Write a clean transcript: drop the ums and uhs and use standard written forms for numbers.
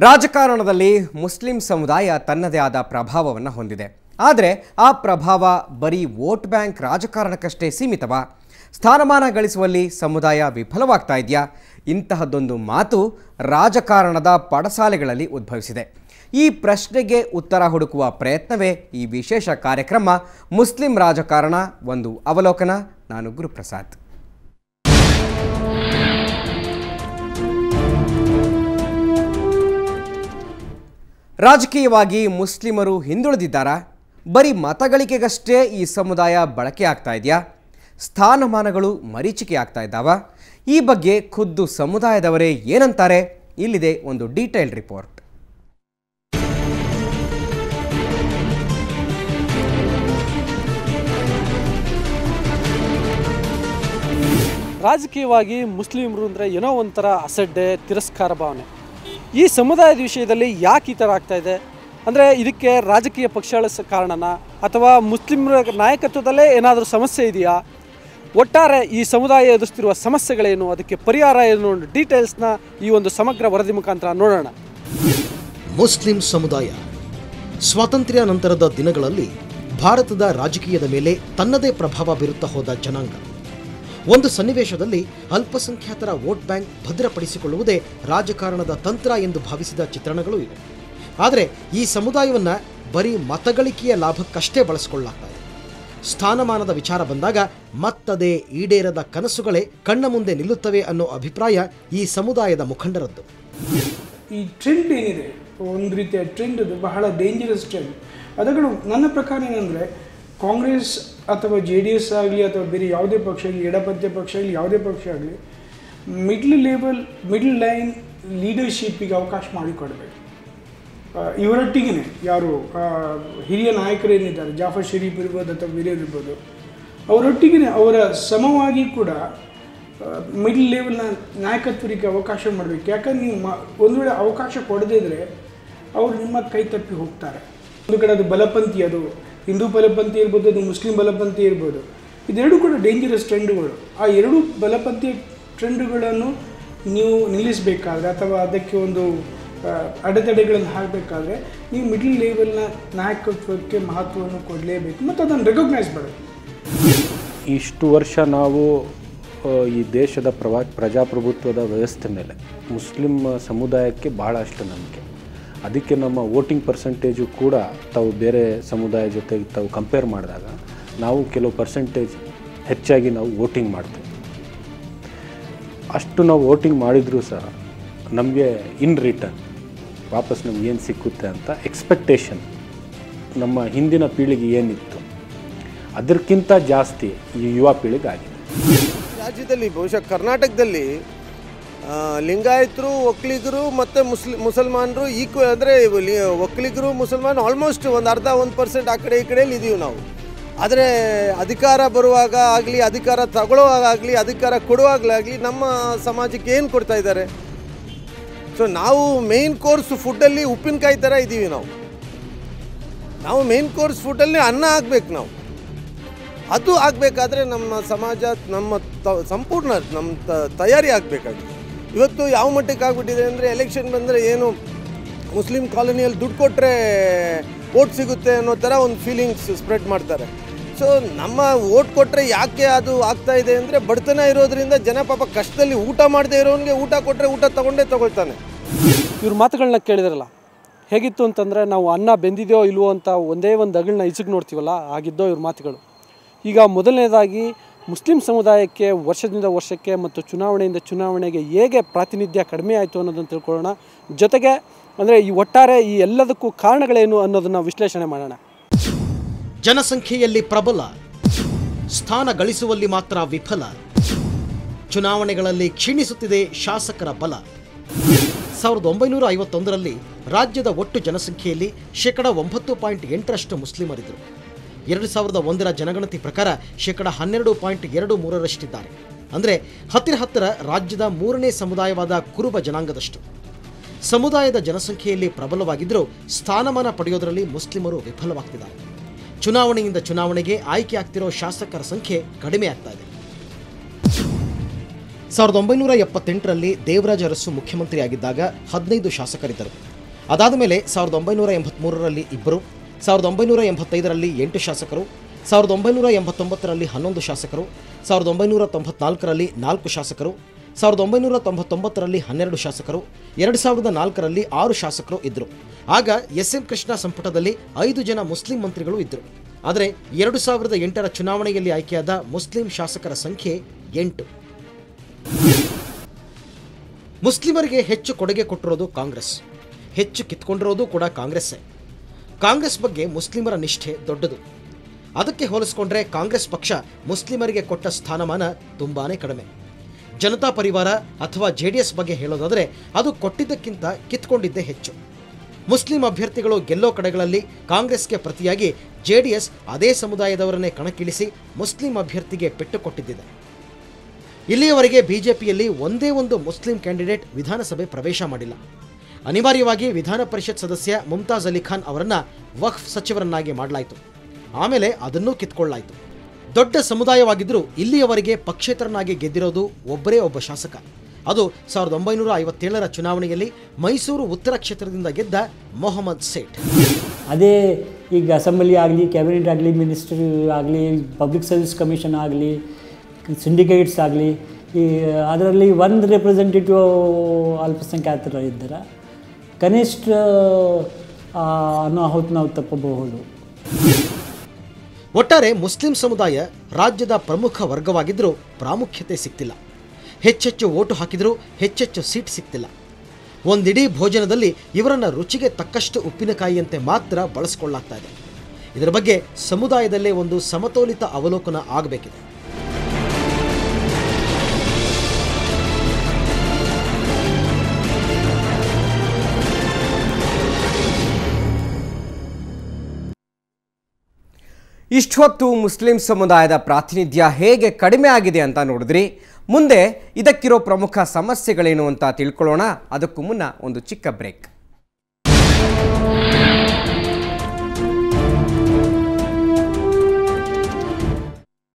ರಾಜಕಾರಣದಲ್ಲಿ ಮುಸ್ಲಿಂ ಸಮುದಾಯ ತನ್ನದೇ ಆದ ಪ್ರಭಾವವನ್ನು ಹೊಂದಿದೆ. ಆದರೆ ಆ ಪ್ರಭಾವ ಬರೀ ವೋಟ್ ಬ್ಯಾಂಕ್ ರಾಜಕಾರಣಕ್ಕಷ್ಟೇ ಸೀಮಿತವಾ? ಸ್ಥಾನಮಾನ ಗಳಿಸುವಲ್ಲಿ ಸಮುದಾಯ ವಿಫಲವಾಗ್ತಾ ಇದೆಯಾ? ಇಂತಹದ್ದೊಂದು ಮಾತು ರಾಜಕಾರಣದ ಪಡಸಾಲೆಗಳಲ್ಲಿ ಉದ್ಭವಿಸಿದೆ. ಈ ಪ್ರಶ್ನೆಗೆ ಉತ್ತರ ಹುಡುಕುವ ಪ್ರಯತ್ನವೇ ಈ ವಿಶೇಷ ಕಾರ್ಯಕ್ರಮ ಮುಸ್ಲಿಂ ರಾಜಕಾರಣ ಒಂದು ಅವಲೋಕನ. ನಾನು ಗುರುಪ್ರಸಾದ್. ರಾಜಕೀಯವಾಗಿ ಮುಸ್ಲಿಮರು ಹಿಂದುಳಿದಿದ್ದಾರಾ? ಬರೀ ಮತಗಳಿಕೆಗಷ್ಟೇ ಈ ಸಮುದಾಯ ಬಳಕೆ ಆಗ್ತಾ ಇದೆಯಾ? ಸ್ಥಾನಮಾನಗಳು ಮರೀಚಿಕೆ ಆಗ್ತಾ ಇದ್ದಾವ? ಈ ಬಗ್ಗೆ ಖುದ್ದು ಸಮುದಾಯದವರೇ ಏನಂತಾರೆ? ಇಲ್ಲಿದೆ ಒಂದು ಡೀಟೇಲ್ ರಿಪೋರ್ಟ್. ರಾಜಕೀಯವಾಗಿ ಮುಸ್ಲಿಮರು ಅಂದರೆ ಏನೋ ಒಂಥರ ಅಸಡ್ಡೆ, ತಿರಸ್ಕಾರ ಭಾವನೆ. ಈ ಸಮುದಾಯದ ವಿಷಯದಲ್ಲಿ ಯಾಕೆ ಈ ಥರ ಆಗ್ತಾ ಇದೆ ಅಂದರೆ ಇದಕ್ಕೆ ರಾಜಕೀಯ ಪಕ್ಷಗಳ ಕಾರಣನ ಅಥವಾ ಮುಸ್ಲಿಮರ ನಾಯಕತ್ವದಲ್ಲೇ ಏನಾದರೂ ಸಮಸ್ಯೆ ಇದೆಯಾ? ಒಟ್ಟಾರೆ ಈ ಸಮುದಾಯ ಎದುರಿಸ್ತಿರುವ ಸಮಸ್ಯೆಗಳೇನು, ಅದಕ್ಕೆ ಪರಿಹಾರ ಏನು, ಡೀಟೇಲ್ಸ್ನ ಈ ಒಂದು ಸಮಗ್ರ ವರದಿ ಮುಖಾಂತರ ನೋಡೋಣ. ಮುಸ್ಲಿಂ ಸಮುದಾಯ ಸ್ವಾತಂತ್ರ್ಯ ನಂತರದ ದಿನಗಳಲ್ಲಿ ಭಾರತದ ರಾಜಕೀಯದ ಮೇಲೆ ತನ್ನದೇ ಪ್ರಭಾವ ಬೀರುತ್ತಾ ಹೋದ ಜನಾಂಗ. ಒಂದು ಸನ್ನಿವೇಶದಲ್ಲಿ ಅಲ್ಪಸಂಖ್ಯಾತರ ವೋಟ್ ಬ್ಯಾಂಕ್ ಭದ್ರಪಡಿಸಿಕೊಳ್ಳುವುದೇ ರಾಜಕಾರಣದ ತಂತ್ರ ಎಂದು ಭಾವಿಸಿದ ಚಿತ್ರಣಗಳು ಇವೆ. ಆದರೆ ಈ ಸಮುದಾಯವನ್ನು ಬರೀ ಮತಗಳಿಕೆಯ ಲಾಭಕ್ಕಷ್ಟೇ ಬಳಸಿಕೊಳ್ಳಲಾಗ್ತಾ ಇದೆ. ಸ್ಥಾನಮಾನದ ವಿಚಾರ ಬಂದಾಗ ಮತ್ತದೇ ಈಡೇರದ ಕನಸುಗಳೇ ಕಣ್ಣ ಮುಂದೆ ನಿಲ್ಲುತ್ತವೆ ಅನ್ನೋ ಅಭಿಪ್ರಾಯ ಈ ಸಮುದಾಯದ ಮುಖಂಡರದ್ದು. ಈ ಟ್ರೆಂಡ್ ಏನಿದೆ, ಒಂದು ರೀತಿಯ ಟ್ರೆಂಡ್, ಅದು ಬಹಳ ಡೇಂಜರಸ್ ಟ್ರೆಂಡ್. ಅದಗಳು ನನ್ನ ಪ್ರಕಾರ ಏನಂದರೆ, ಕಾಂಗ್ರೆಸ್ ಅಥವಾ JDS ಆಗಲಿ ಅಥವಾ ಬೇರೆ ಯಾವುದೇ ಪಕ್ಷ ಆಗಲಿ, ಎಡಪಂಥೀಯ ಪಕ್ಷ ಆಗಲಿ, ಯಾವುದೇ ಪಕ್ಷ ಆಗಲಿ, ಮಿಡ್ಲ್ ಲೈನ್ ಲೀಡರ್ಶಿಪ್ಪಿಗೆ ಅವಕಾಶ ಮಾಡಿಕೊಡಬೇಕು. ಇವರೊಟ್ಟಿಗೆ ಯಾರು ಹಿರಿಯ ನಾಯಕರೇನಿದ್ದಾರೆ, ಜಾಫರ್ ಶರೀಫ್ ಇರ್ಬೋದು ಅಥವಾ ಬೇರೆಯವ್ರು ಇರ್ಬೋದು, ಅವರೊಟ್ಟಿಗೆ ಅವರ ಸಮವಾಗಿ ಕೂಡ ಮಿಡ್ಲ್ ಲೆವೆಲ್ನ ನಾಯಕತ್ವರಿಗೆ ಅವಕಾಶ ಮಾಡಬೇಕು. ಯಾಕಂದ್ರೆ ನೀವು ಒಂದು ವೇಳೆ ಅವಕಾಶ ಕೊಡದೇ ಇದ್ದರೆ ಅವರು ನಿಮ್ಮ ಕೈ ತಪ್ಪಿ ಹೋಗ್ತಾರೆ. ಒಂದು ಕಡೆ ಅದು ಬಲಪಂಥಿ, ಅದು ಹಿಂದೂ ಬಲಪಂಥಿ ಇರ್ಬೋದು, ಅದು ಮುಸ್ಲಿಂ ಬಲಪಂಥಿ ಇರ್ಬೋದು. ಇದೆರಡೂ ಕೂಡ ಡೇಂಜರಸ್ ಟ್ರೆಂಡುಗಳು. ಆ ಎರಡೂ ಬಲಪಂಥಿ ಟ್ರೆಂಡುಗಳನ್ನು ನೀವು ನಿಲ್ಲಿಸಬೇಕಾದ್ರೆ ಅಥವಾ ಅದಕ್ಕೆ ಒಂದು ಅಡೆತಡೆಗಳನ್ನು ಹಾಕಬೇಕಾದ್ರೆ ನೀವು ಮಿಡ್ಲ್ ಲೆವೆಲ್ನ ನಾಯಕತ್ವಕ್ಕೆ ಮಹತ್ವವನ್ನು ಕೊಡಲೇಬೇಕು ಮತ್ತು ಅದನ್ನು ರೆಕಗ್ನೈಸ್ ಮಾಡಬೇಕು. ಇಷ್ಟು ವರ್ಷ ನಾವು ಈ ದೇಶದ ಪ್ರಜಾಪ್ರಭುತ್ವದ ವ್ಯವಸ್ಥೆ ಮೇಲೆ ಮುಸ್ಲಿಂ ಸಮುದಾಯಕ್ಕೆ ಭಾಳಷ್ಟು ನಂಬಿಕೆ. ಅದಕ್ಕೆ ನಮ್ಮ ವೋಟಿಂಗ್ ಪರ್ಸೆಂಟೇಜು ಕೂಡ ತಾವು ಬೇರೆ ಸಮುದಾಯ ಜೊತೆಗೆ ತಾವು ಕಂಪೇರ್ ಮಾಡಿದಾಗ ನಾವು ಕೆಲವು ಪರ್ಸೆಂಟೇಜ್ ಹೆಚ್ಚಾಗಿ ನಾವು ವೋಟಿಂಗ್ ಮಾಡ್ತೇವೆ. ಅಷ್ಟು ನಾವು ವೋಟಿಂಗ್ ಮಾಡಿದರೂ ಸಹ ನಮಗೆ ಇನ್ ರಿಟರ್ನ್ ವಾಪಸ್ ನಮ್ಗೆ ಏನು ಸಿಕ್ಕುತ್ತೆ ಅಂತ ಎಕ್ಸ್ಪೆಕ್ಟೇಷನ್ ನಮ್ಮ ಹಿಂದಿನ ಪೀಳಿಗೆ ಏನಿತ್ತು ಅದಕ್ಕಿಂತ ಜಾಸ್ತಿ ಈ ಯುವ ಪೀಳಿಗೆ ಆಗಿದೆ. ರಾಜ್ಯದಲ್ಲಿ ಬಹುಶಃ ಕರ್ನಾಟಕದಲ್ಲಿ ಲಿಂಗಾಯತರು, ಒಕ್ಕಲಿಗರು ಮತ್ತು ಮುಸಲ್ಮಾನರು ಈಕ್ವಲ್, ಅಂದರೆ ಒಕ್ಕಲಿಗರು ಮುಸಲ್ಮಾನ್ ಆಲ್ಮೋಸ್ಟ್ ಒಂದು 1% ಆ ಕಡೆ ಈ ಕಡೆಯಲ್ಲಿ ಇದ್ದೀವಿ ನಾವು. ಆದರೆ ಅಧಿಕಾರ ಬರುವಾಗ ಆಗಲಿ, ಅಧಿಕಾರ ತಗೊಳ್ಳುವಾಗ ಆಗಲಿ, ಅಧಿಕಾರ ಕೊಡುವಾಗಲಾಗಲಿ ನಮ್ಮ ಸಮಾಜಕ್ಕೆ ಏನು ಕೊಡ್ತಾ ಇದ್ದಾರೆ? ಸೊ ನಾವು ಮೇಯ್ನ್ ಕೋರ್ಸ್ ಫುಡ್ಡಲ್ಲಿ ಉಪ್ಪಿನಕಾಯಿ ಥರ ಇದ್ದೀವಿ. ನಾವು ಮೇಯ್ನ್ ಕೋರ್ಸ್ ಫುಡ್ಡಲ್ಲಿ ಅನ್ನ ಆಗಬೇಕು. ನಾವು ಅದು ಆಗಬೇಕಾದ್ರೆ ನಮ್ಮ ಸಮಾಜ ನಮ್ಮ ಸಂಪೂರ್ಣ ನಮ್ಮ ತಯಾರಿ ಆಗಬೇಕಾಗಿದೆ. ಇವತ್ತು ಯಾವ ಮಟ್ಟಕ್ಕೆ ಆಗಿಬಿಟ್ಟಿದೆ ಅಂದರೆ, ಎಲೆಕ್ಷನ್ ಬಂದರೆ ಏನು ಮುಸ್ಲಿಂ ಕಾಲೋನಿಯಲ್ಲಿ ದುಡ್ಡು ಕೊಟ್ಟರೆ ವೋಟ್ ಸಿಗುತ್ತೆ ಅನ್ನೋ ಥರ ಒಂದು ಫೀಲಿಂಗ್ಸ್ ಸ್ಪ್ರೆಡ್ ಮಾಡ್ತಾರೆ. ಸೊ ನಮ್ಮ ವೋಟ್ ಕೊಟ್ಟರೆ ಯಾಕೆ ಅದು ಆಗ್ತಾ ಇದೆ ಅಂದರೆ, ಬಡತನ ಇರೋದ್ರಿಂದ ಜನ ಪಾಪ ಕಷ್ಟದಲ್ಲಿ ಊಟ ಮಾಡದೇ ಇರೋನಿಗೆ ಊಟ ಕೊಟ್ಟರೆ ಊಟ ತಗೊಳ್ತಾನೆ. ಇವ್ರ ಮಾತುಗಳನ್ನ ಕೇಳಿದ್ರಲ್ಲ, ಹೇಗಿತ್ತು ಅಂತಂದರೆ, ನಾವು ಅನ್ನ ಬೆಂದಿದೆಯೋ ಇಲ್ವೋ ಅಂತ ಒಂದೇ ಒಂದು ಅಗಳನ್ನ ಇಸುಕು ನೋಡ್ತೀವಲ್ಲ, ಆಗಿದ್ದೋ ಇವ್ರ ಮಾತುಗಳು. ಈಗ ಮೊದಲನೇದಾಗಿ ಮುಸ್ಲಿಂ ಸಮುದಾಯಕ್ಕೆ ವರ್ಷದಿಂದ ವರ್ಷಕ್ಕೆ ಮತ್ತು ಚುನಾವಣೆಯಿಂದ ಚುನಾವಣೆಗೆ ಹೇಗೆ ಪ್ರಾತಿನಿಧ್ಯ ಕಡಿಮೆ ಆಯಿತು ಅನ್ನೋದನ್ನು ತಿಳ್ಕೊಳ್ಳೋಣ. ಜೊತೆಗೆ ಅಂದರೆ ಈ ಒಟ್ಟಾರೆ ಈ ಎಲ್ಲದಕ್ಕೂ ಕಾರಣಗಳೇನು ಅನ್ನೋದನ್ನು ವಿಶ್ಲೇಷಣೆ ಮಾಡೋಣ. ಜನಸಂಖ್ಯೆಯಲ್ಲಿ ಪ್ರಬಲ, ಸ್ಥಾನ ಗಳಿಸುವಲ್ಲಿ ಮಾತ್ರ ವಿಫಲ, ಚುನಾವಣೆಗಳಲ್ಲಿ ಕ್ಷೀಣಿಸುತ್ತಿದೆ ಶಾಸಕರ ಬಲ. 1951ರಲ್ಲಿ ರಾಜ್ಯದ ಒಟ್ಟು ಜನಸಂಖ್ಯೆಯಲ್ಲಿ 9.8% ಮುಸ್ಲಿಮರಿದ್ದರು. 2001ರ ಜನಗಣತಿ ಪ್ರಕಾರ 12.23%. ಅಂದರೆ ಹತ್ತಿರ ರಾಜ್ಯದ 3ನೇ ಸಮುದಾಯವಾದ ಕುರುಬ ಜನಾಂಗದಷ್ಟು. ಸಮುದಾಯದ ಜನಸಂಖ್ಯೆಯಲ್ಲಿ ಪ್ರಬಲವಾಗಿದ್ದರೂ ಸ್ಥಾನಮಾನ ಪಡೆಯೋದರಲ್ಲಿ ಮುಸ್ಲಿಮರು ವಿಫಲವಾಗ್ತಿದ್ದಾರೆ. ಚುನಾವಣೆಯಿಂದ ಚುನಾವಣೆಗೆ ಆಯ್ಕೆ ಆಗ್ತಿರೋ ಶಾಸಕರ ಸಂಖ್ಯೆ ಕಡಿಮೆ ಆಗ್ತಾ ಇದೆ. 1978ರಲ್ಲಿ ದೇವರಾಜ ಅರಸು ಮುಖ್ಯಮಂತ್ರಿಯಾಗಿದ್ದಾಗ 15 ಶಾಸಕರಿದ್ದರು. ಅದಾದ ಮೇಲೆ 1983ರಲ್ಲಿ 2, 1985ರಲ್ಲಿ 8 ಶಾಸಕರು, 1989ರಲ್ಲಿ 11 ಶಾಸಕರು, 1994ರಲ್ಲಿ 4 ಶಾಸಕರು, 1999ರಲ್ಲಿ 12 ಶಾಸಕರು, 2004ರಲ್ಲಿ 6 ಶಾಸಕರು ಇದ್ದರು. ಆಗ ಎಸ್.ಎಂ. ಕೃಷ್ಣ ಸಂಪುಟದಲ್ಲಿ 5 ಜನ ಮುಸ್ಲಿಂ ಮಂತ್ರಿಗಳು ಇದ್ದರು. ಆದರೆ 2008ರ ಚುನಾವಣೆಯಲ್ಲಿ ಆಯ್ಕೆಯಾದ ಮುಸ್ಲಿಂ ಶಾಸಕರ ಸಂಖ್ಯೆ 8. ಮುಸ್ಲಿಮರಿಗೆ ಹೆಚ್ಚು ಕೊಡುಗೆ ಕೊಟ್ಟಿರೋದು ಕಾಂಗ್ರೆಸ್, ಹೆಚ್ಚು ಕಿತ್ಕೊಂಡಿರೋದು ಕೂಡ ಕಾಂಗ್ರೆಸ್ಸೇ. ಕಾಂಗ್ರೆಸ್ ಬಗ್ಗೆ ಮುಸ್ಲಿಮರ ನಿಷ್ಠೆ ದೊಡ್ಡದು. ಅದಕ್ಕೆ ಹೋಲಿಸ್ಕೊಂಡ್ರೆ ಕಾಂಗ್ರೆಸ್ ಪಕ್ಷ ಮುಸ್ಲಿಮರಿಗೆ ಕೊಟ್ಟ ಸ್ಥಾನಮಾನ ತುಂಬಾನೇ ಕಡಿಮೆ. ಜನತಾ ಪರಿವಾರ ಅಥವಾ JDS ಬಗ್ಗೆ ಹೇಳೋದಾದರೆ ಅದು ಕೊಟ್ಟಿದ್ದಕ್ಕಿಂತ ಕಿತ್ಕೊಂಡಿದ್ದೇ ಹೆಚ್ಚು. ಮುಸ್ಲಿಂ ಅಭ್ಯರ್ಥಿಗಳು ಗೆಲ್ಲೋ ಕಡೆಗಳಲ್ಲಿ ಕಾಂಗ್ರೆಸ್ಗೆ ಪ್ರತಿಯಾಗಿ JDS ಅದೇ ಸಮುದಾಯದವರನ್ನೇ ಕಣಕ್ಕಿಳಿಸಿ ಮುಸ್ಲಿಂ ಅಭ್ಯರ್ಥಿಗೆ ಪೆಟ್ಟು ಕೊಟ್ಟಿದ್ದಿದೆ. ಇಲ್ಲಿಯವರೆಗೆ ಬಿಜೆಪಿಯಲ್ಲಿ ಒಂದೇ ಒಂದು ಮುಸ್ಲಿಂ ಕ್ಯಾಂಡಿಡೇಟ್ ವಿಧಾನಸಭೆ ಪ್ರವೇಶ ಮಾಡಿಲ್ಲ. ಅನಿವಾರ್ಯವಾಗಿ ವಿಧಾನ ಪರಿಷತ್ ಸದಸ್ಯ ಮುಮ್ತಾಜ್ ಅಲಿ ಖಾನ್ ಅವರನ್ನ ವಕ್ಫ್ ಸಚಿವರನ್ನಾಗಿ ಮಾಡಲಾಯಿತು. ಆಮೇಲೆ ಅದನ್ನೂ ಕಿತ್ಕೊಳ್ಳಾಯಿತು. ದೊಡ್ಡ ಸಮುದಾಯವಾಗಿದ್ದರೂ ಇಲ್ಲಿಯವರೆಗೆ ಪಕ್ಷೇತರನಾಗಿ ಗೆದ್ದಿರೋದು ಒಬ್ಬರೇ ಒಬ್ಬ ಶಾಸಕ. ಅದು 1957ರ ಚುನಾವಣೆಯಲ್ಲಿ ಮೈಸೂರು ಉತ್ತರ ಕ್ಷೇತ್ರದಿಂದ ಗೆದ್ದ ಮೊಹಮ್ಮದ್ ಸೇಠ್. ಅದೇ ಈಗ ಅಸೆಂಬ್ಲಿ ಆಗಲಿ, ಕ್ಯಾಬಿನೆಟ್ ಆಗಲಿ, ಮಿನಿಸ್ಟ್ರಿ ಆಗಲಿ, ಪಬ್ಲಿಕ್ ಸರ್ವಿಸ್ ಕಮಿಷನ್ ಆಗಲಿ, ಸಿಂಡಿಕೇಟ್ಸ್ ಆಗಲಿ, ಈ ಅದರಲ್ಲಿ ಒಂದು ರೆಪ್ರೆಸೆಂಟೇಟಿವ್ ಅಲ್ಪಸಂಖ್ಯಾತರು ಇದ್ದಾರೆ. ಕನಿಷ್ಠ ಅನಾಹುತ ನಾವು ತಪ್ಪಬಹುದು. ಒಟ್ಟಾರೆ ಮುಸ್ಲಿಂ ಸಮುದಾಯ ರಾಜ್ಯದ ಪ್ರಮುಖ ವರ್ಗವಾಗಿದ್ದರೂ ಪ್ರಾಮುಖ್ಯತೆ ಸಿಗ್ತಿಲ್ಲ. ಹೆಚ್ಚೆಚ್ಚು ಓಟು ಹಾಕಿದರೂ ಹೆಚ್ಚೆಚ್ಚು ಸೀಟ್ ಸಿಗ್ತಿಲ್ಲ. ಒಂದಿಡೀ ಭೋಜನದಲ್ಲಿ ಇವರನ್ನು ರುಚಿಗೆ ತಕ್ಕಷ್ಟು ಉಪ್ಪಿನಕಾಯಿಯಂತೆ ಮಾತ್ರ ಬಳಸಿಕೊಳ್ಳಲಾಗ್ತಾ ಇದೆ. ಇದರ ಬಗ್ಗೆ ಸಮುದಾಯದಲ್ಲೇ ಒಂದು ಸಮತೋಲಿತ ಅವಲೋಕನ ಆಗಬೇಕಿದೆ. ಇಷ್ಟೊತ್ತು ಮುಸ್ಲಿಂ ಸಮುದಾಯದ ಪ್ರಾತಿನಿಧ್ಯ ಹೇಗೆ ಕಡಿಮೆ ಆಗಿದೆ ಅಂತ ನೋಡಿದ್ರಿ. ಮುಂದೆ ಇದಕ್ಕಿರೋ ಪ್ರಮುಖ ಸಮಸ್ಯೆಗಳೇನು ಅಂತ ತಿಳ್ಕೊಳ್ಳೋಣ. ಅದಕ್ಕೂ ಮುನ್ನ ಒಂದು ಚಿಕ್ಕ ಬ್ರೇಕ್.